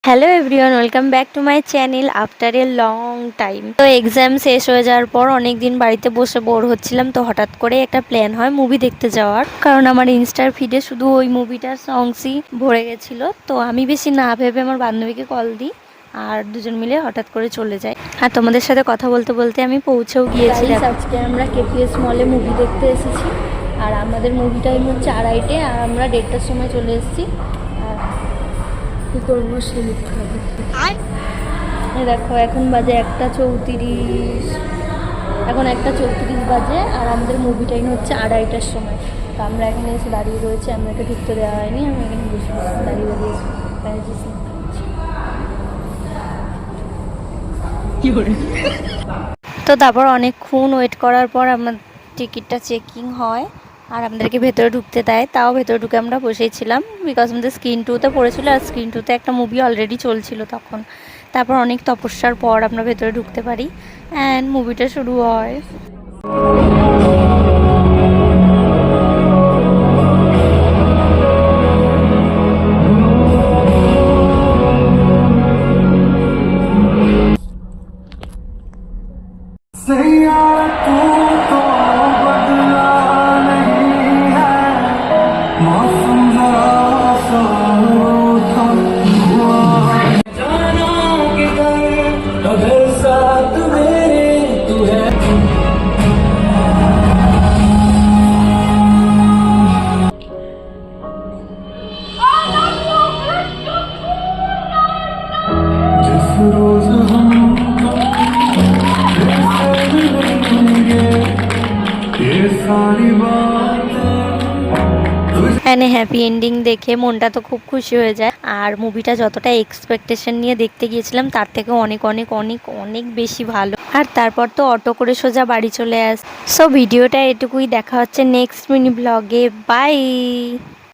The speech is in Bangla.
Hello everyone, welcome back to my channel after a long time. তো এক্সাম শেষ হয়ে যাওয়ার পর অনেক দিন বাড়িতে বসে বোর হচ্ছিলাম, তো হঠাৎ করে একটা প্ল্যান হয় মুভি দেখতে যাওয়ার। কারণ আমার ইনস্টার ফিডে শুধু ওই মুভিটার সংসই ভরে গেছিলো। তো আমি বেশি না ভেবে আমার বান্ধবীকে কল দিই আর দুজন মিলে হঠাৎ করে চলে যাই। আর তোমাদের সাথে কথা বলতে বলতে আমি পৌঁছেও গিয়েছি। আজকে আমরা কেপিএস মলে মুভি দেখতে এসেছি আর আমাদের মুভি টাইম হচ্ছে 2:30 আর আমরা 1:30টার সময় চলে এসেছি। দেখো এখন বাজে 1:34, এখন 1:34 বাজে আর আমাদের মুভি টাইম হচ্ছে 2:30টার সময়। তো আমরা এখানে এসে দাঁড়িয়ে রয়েছি, আমাকে ঢুকতে দেওয়া হয়নি, আমি এখানে বসে বসে দাঁড়িয়ে তো তারপর অনেকক্ষণ ওয়েট করার পর আমার টিকিটটা চেকিং হয় আর আমাদেরকে ভেতরে ঢুকতে দেয়। তাও ভেতরে ঢুকে আমরা বসেছিলাম, বিকজ আমাদের স্ক্রিন 2তে পড়েছিল আর স্ক্রিন 2তে একটা মুভি অলরেডি চলছিল তখন। তারপর অনেক তপস্যার পর আমরা ভেতরে ঢুকতে পারি অ্যান্ড মুভিটা শুরু হয়। হ্যাপি এন্ডিং দেখে মনটা তো খুব খুশি হয়ে যায়। আর মুভিটা যতটা এক্সপেকটেশন নিয়ে দেখতে গিয়েছিলাম তার থেকে অনেক অনেক অনেক অনেক বেশি ভালো। আর তারপর তো অটো করে সোজা বাড়ি চলে আস। সো ভিডিওটা এটুকুই, দেখা হচ্ছে নেক্সট মিনি ব্লগে। বাই।